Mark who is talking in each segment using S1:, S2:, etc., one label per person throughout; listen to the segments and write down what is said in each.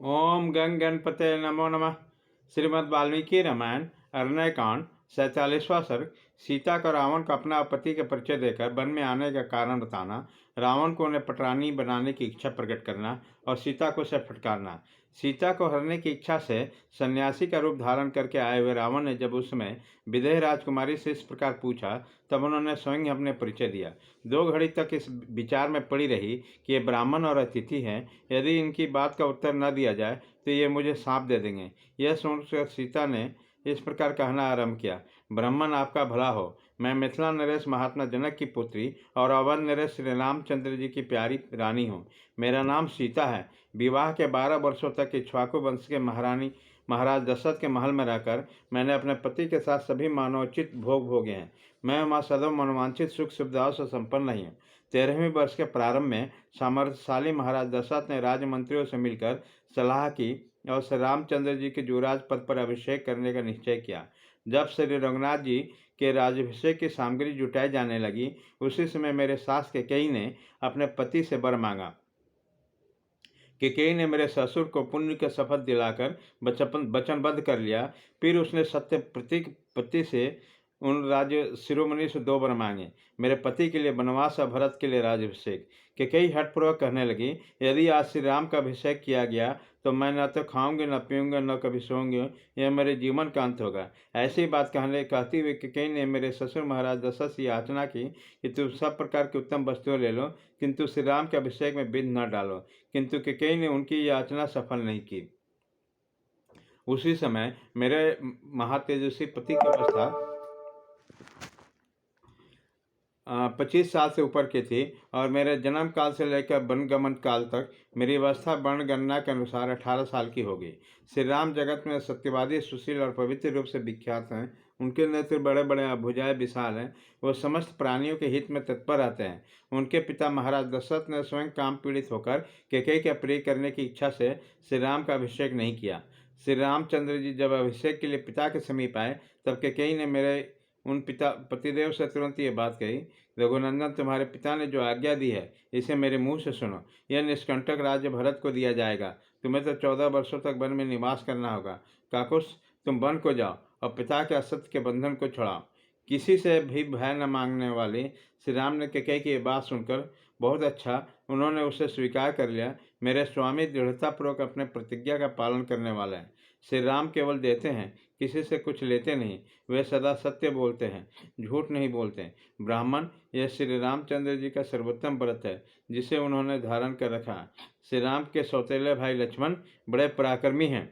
S1: ओम गंग गणपते नमो नमः। श्रीमद् वाल्मीकि रामायण अरण्यकांड 47वां सर्ग। सीता को रावण को अपना पति का परिचय देकर वन में आने का कारण बताना, रावण को उन्हें पटरानी बनाने की इच्छा प्रकट करना और सीता को उसे फटकारना। सीता को हरने की इच्छा से सन्यासी का रूप धारण करके आए हुए रावण ने जब उस समय विदेह राजकुमारी से इस प्रकार पूछा, तब उन्होंने स्वयं अपने परिचय दिया। 2 घड़ी तक इस विचार में पड़ी रही कि ये ब्राह्मण और अतिथि हैं, यदि इनकी बात का उत्तर न दिया जाए तो ये मुझे सांप दे देंगे। यह सुनकर सीता ने इस प्रकार कहना आरंभ किया, ब्राह्मण आपका भला हो। मैं मिथिला नरेश महात्मा जनक की पुत्री और अवध नरेश श्री रामचंद्र जी की प्यारी रानी हूँ। मेरा नाम सीता है। विवाह के 12 वर्षों तक इक्ष्वाकु वंश के महारानी महाराज दशरथ के महल में रहकर मैंने अपने पति के साथ सभी मानवोचित भोग भोगे हैं। मैं वहाँ सदैव मनोवांछित सुख सुविधाओं से संपन्न रही हूँ। 13वें वर्ष के प्रारंभ में सामर्थ्यशाली महाराज दशरथ ने राजमंत्रियों से मिलकर सलाह की और श्री रामचंद्र जी के युवराज पद पर अभिषेक करने का निश्चय किया। जब श्री रघुनाथ जी के राज्याभिषेक की सामग्री जुटाई जाने लगी, उसी समय मेरे सास कैकेयी ने अपने पति से वर मांगा। कैकेयी ने मेरे ससुर को पुण्य का शपथ दिलाकर वचनबद्ध कर लिया। फिर उसने सत्य प्रतीक पति से उन राज्य शिरोमणि से 2 वर मांगे, मेरे पति के लिए वनवास और भरत के लिए राज्याभिषेक। कैकेयी हठपूर्वक कहने लगी, यदि आज श्री राम का अभिषेक किया गया तो मैं न तो खाऊंगी, न पीऊंगी, न कभी सोऊंगी। यह मेरे जीवन का अंत होगा। ऐसी बात कहती हुई कैकेयी ने मेरे ससुर महाराज दशरथ से याचना की कि तुम सब प्रकार की उत्तम वस्तुएं ले लो, किंतु श्री राम के अभिषेक में विघ्न न डालो। किंतु कैकेयी ने उनकी याचना सफल नहीं की। उसी समय मेरे महातेजस्वी पति की अवस्था 25 साल से ऊपर की थी और मेरे जन्म काल से लेकर वनगमन काल तक मेरी अवस्था वर्णगणना के अनुसार 18 साल की होगी। श्री राम जगत में सत्यवादी, सुशील और पवित्र रूप से विख्यात हैं। उनके नेत्र बड़े बड़े, भुजाएं विशाल हैं। वो समस्त प्राणियों के हित में तत्पर रहते हैं। उनके पिता महाराज दशरथ ने स्वयं काम पीड़ित होकर कैकेयी का प्रिय करने की इच्छा से श्री राम का अभिषेक नहीं किया। श्री रामचंद्र जी जब अभिषेक के लिए पिता के समीप आए, तब कैकेयी ने मेरे उन पतिदेव से तुरंत ये बात कही, रघुनंदन, तुम्हारे पिता ने जो आज्ञा दी है इसे मेरे मुंह से सुनो। यह निष्कंटक राज्य भरत को दिया जाएगा। तुम्हें तो 14 वर्षों तक वन में निवास करना होगा। काकुश, तुम वन को जाओ और पिता के असत्य के बंधन को छुड़ाओ। किसी से भी भय न मांगने वाले श्री राम ने कैकेयी की बात सुनकर बहुत अच्छा, उन्होंने उसे स्वीकार कर लिया। मेरे स्वामी दृढ़तापूर्वक अपने प्रतिज्ञा का पालन करने वाले हैं। श्री राम केवल देते हैं, किसी से कुछ लेते नहीं। वे सदा सत्य बोलते हैं, झूठ नहीं बोलते। ब्राह्मण, यह श्री रामचंद्र जी का सर्वोत्तम व्रत है जिसे उन्होंने धारण कर रखा। श्री राम के सौतेले भाई लक्ष्मण बड़े पराक्रमी हैं।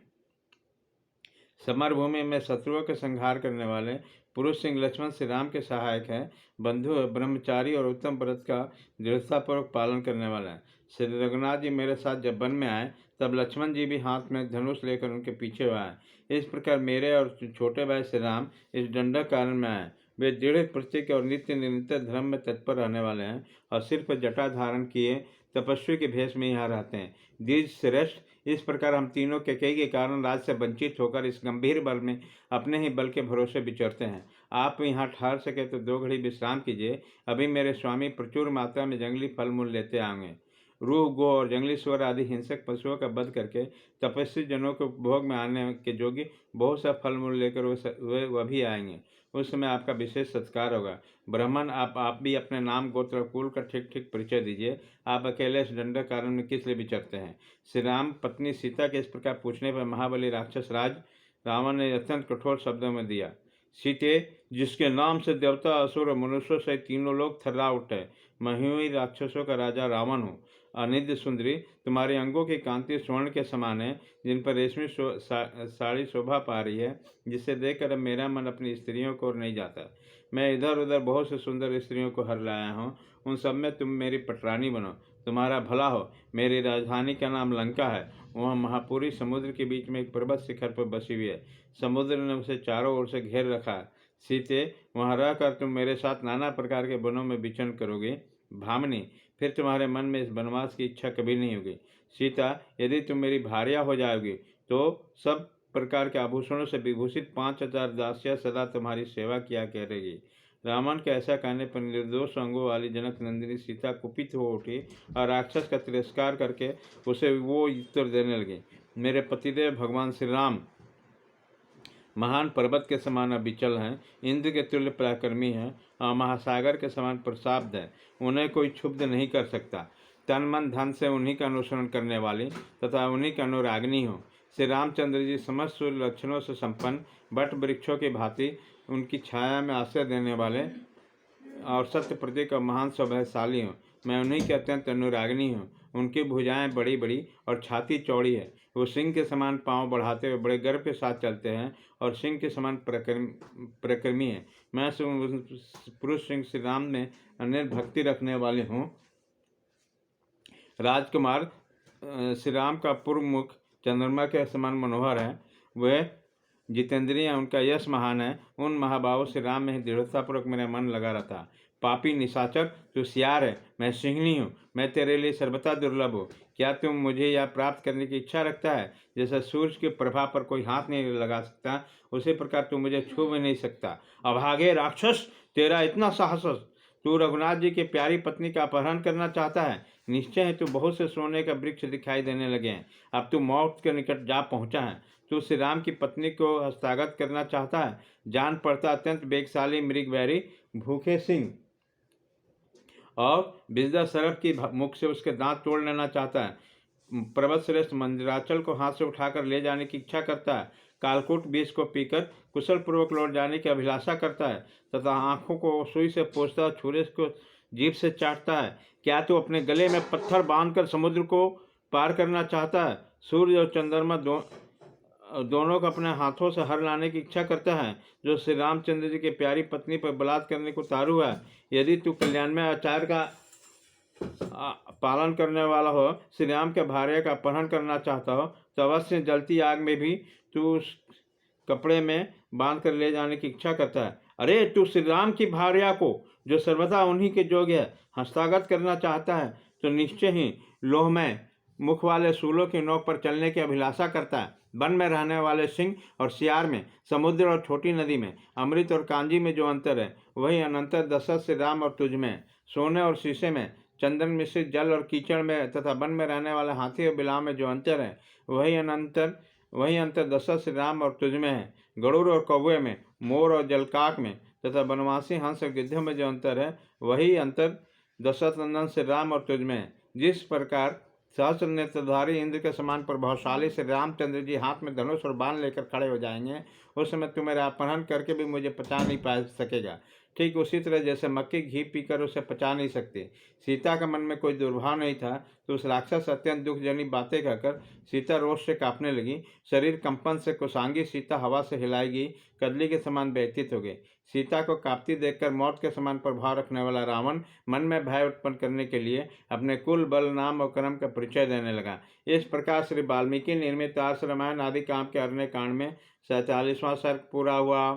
S1: समरभूमि में शत्रुओं के संहार करने वाले पुरुष सिंह लक्ष्मण श्री राम के सहायक हैं। बंधु, ब्रह्मचारी और उत्तम व्रत का दृढ़तापूर्वक पालन करने वाला है। श्री रघुनाथ जी मेरे साथ जब वन में आए, तब लक्ष्मण जी भी हाथ में धनुष लेकर उनके पीछे आए। इस प्रकार मेरे और छोटे भाई श्री राम इस दंडक कारण में आए। वे दृढ़ प्रतीक और नित्य निरंतर धर्म में तत्पर रहने वाले हैं और सिर पर जटा धारण किए तपस्वी के भेष में यहाँ रहते हैं। द्विज श्रेष्ठ, इस प्रकार हम तीनों कैकेयी के कारण राज से वंचित होकर इस गंभीर बल में अपने ही बल के भरोसे विचरते हैं। आप यहाँ ठहर सके तो 2 घड़ी विश्राम कीजिए। अभी मेरे स्वामी प्रचुर मात्रा में जंगली फल मूल लेते आएंगे। रूह, गो और जंगली स्वर आदि हिंसक पशुओं का वध करके तपस्वी जनों को भोग में आने के योग्य बहुत सा फल मूल लेकर वह भी आएंगे। उस समय आपका विशेष सत्कार होगा। ब्राह्मण, आप भी अपने नाम, गोत्र और कुल का ठीक ठीक परिचय दीजिए। आप अकेले इस दंडक कारण में किस लिए विचरते हैं? श्री राम पत्नी सीता के इस प्रकार पूछने पर महाबली राक्षस राज रावण ने अत्यंत कठोर शब्दों में दिया, सीते, जिसके नाम से देवता, असुर और मनुष्यों से तीनों लोग थर्रा उठे, मैं ही राक्षसों का राजा रावण हूँ। अनिद्य सुंदरी, तुम्हारे अंगों की कांति स्वर्ण के समान है, जिन पर रेशमी साड़ी शोभा पा रही है, जिसे देखकर अब मेरा मन अपनी स्त्रियों को ओर नहीं जाता। मैं इधर उधर बहुत से सुंदर स्त्रियों को हर लाया हूँ, उन सब में तुम मेरी पटरानी बनो। तुम्हारा भला हो। मेरी राजधानी का नाम लंका है। वह महापुरी समुद्र के बीच में एक पर्वत शिखर पर बसी हुई है। समुद्र ने उसे चारों ओर से घेर रखा है। सीते, वहाँ रहकर तुम मेरे साथ नाना प्रकार के वनों में विचरण करोगे। भामिनी, फिर तुम्हारे मन में इस वनवास की इच्छा कभी नहीं होगी। सीता, यदि तुम मेरी भार्या हो जाओगी तो सब प्रकार के आभूषणों से विभूषित 5000 दासियां सदा तुम्हारी सेवा किया करेगी। रावण के ऐसा कहने पर निर्दोष अंगों वाली जनक नंदिनी सीता कुपित हो उठी और राक्षस का तिरस्कार करके उसे वो उत्तर देने लगी, मेरे पतिदेव भगवान श्री राम महान पर्वत के समान अविचल हैं, इंद्र के तुल्य पराक्रमी हैं और महासागर के समान प्रसाद है। उन्हें कोई क्षुब्ध नहीं कर सकता। तन मन धन से उन्हीं का अनुसरण करने वाली तथा उन्हीं के अनुरागिनी हो। श्री रामचंद्र जी समस्त सूर्य लक्षणों से संपन्न, बट वृक्षों की भांति उनकी छाया में आश्रय देने वाले और सत्य प्रतीक और महान सौभाग्यशाली हूँ। मैं उन्हीं के अत्यंत अनुरागिनी हूँ। उनकी भुजाएं बड़ी बड़ी और छाती चौड़ी है। वो सिंह के समान पांव बढ़ाते हुए बड़े गर्व के साथ चलते हैं और सिंह के समान प्रक्रमी है। मैं पुरुष सिंह श्री राम में अन्य भक्ति रखने वाले हूँ। राजकुमार श्री राम का पूर्व मुख चंद्रमा के समान मनोहर है। वह जितेंद्रिय, उनका यश महान है। उन महाबाहु श्री राम में दृढ़तापूर्वक मेरा मन लगा रहता। पापी निशाचर, तू सियार है, मैं सिंहनी हूँ। मैं तेरे लिए सर्वथा दुर्लभ हूँ। क्या तुम मुझे यह प्राप्त करने की इच्छा रखता है? जैसा सूर्य के प्रभा पर कोई हाथ नहीं लगा सकता, उसी प्रकार तू मुझे छू भी नहीं सकता। अभागे राक्षस, तेरा इतना साहस! तू रघुनाथ जी की प्यारी पत्नी का अपहरण करना चाहता है। निश्चय है तू बहुत से सोने का वृक्ष दिखाई देने लगे हैं। अब तू मौत के निकट जा पहुंचा है। तू श्री राम की पत्नी को हस्तगत करना चाहता है। जान पड़ता अत्यंत वेगशाली मृगवैरी भूखे सिंह और बिजदा सरफ की मुख से उसके दांत तोड़ लेना चाहता है। पर्वत श्रेष्ठ मंदिराचल को हाथ से उठाकर ले जाने की इच्छा करता है। कालकूट विष को पीकर कुशल पूर्वक लौट जाने की अभिलाषा करता है तथा आंखों को सुई से पोंछता, छुरे को जीभ से चाटता है। क्या तू अपने गले में पत्थर बांधकर समुद्र को पार करना चाहता है? सूर्य और चंद्रमा दोनों को अपने हाथों से हर लाने की इच्छा करता है, जो श्री रामचंद्र जी की प्यारी पत्नी पर बलात्कार करने को तारू है। यदि तू कल्याणमय आचार्य का पालन करने वाला हो, श्री राम के भार्य का अपहरण करना चाहता हो, तो अवश्य जलती आग में भी तू उस कपड़े में बांध कर ले जाने की इच्छा करता है। अरे, तू श्री राम की भार्या को, जो सर्वथा उन्हीं के योग्य है, हस्तगत करना चाहता है, तो निश्चय ही लोहमय मुख वाले सूलों की नोक पर चलने की अभिलाषा करता है। वन में रहने वाले सिंह और सियार में, समुद्र और छोटी नदी में, अमृत और कांजी में जो अंतर है, वही अनंतर दशरथ से राम और तुझ में। सोने और शीशे में, चंदन मिश्रित जल और कीचड़ में तथा वन में रहने वाले हाथी और बिलाव में जो अंतर है, वही अंतर दशरथ से राम और तुझ में है। गरुड़ और कौवे में, मोर और जलकाक में तथा वनवासी हंस और गिद्धों में जो अंतर है, वही अंतर दशरथ नंदन से राम और तुझ में है। जिस प्रकार सहस्र नेत्रधारी इंद्र के समान प्रभावशाली से रामचंद्र जी हाथ में धनुष और बाण लेकर खड़े हो जाएंगे, उस समय तुम मेरा अपहरण करके भी मुझे पचा नहीं पा सकेगा। ठीक उसी तरह जैसे मक्खी घी पीकर उसे पचा नहीं सकती। सीता के मन में कोई दुर्भाव नहीं था, तो उस राक्षस अत्यंत दुखजनक बातें कहकर सीता रोष से कांपने लगी। शरीर कंपन से कुशांगी सीता हवा से हिलाएगी कदली के समान व्यतीत हो गई। सीता को कांपती देखकर मौत के समान प्रभाव रखने वाला रावण मन में भय उत्पन्न करने के लिए अपने कुल, बल, नाम और कर्म का परिचय देने लगा। इस प्रकार श्री वाल्मीकि निर्मित आर्ष रामायण आदि काम के अरण्य कांड में 47वां सर्ग पूरा हुआ।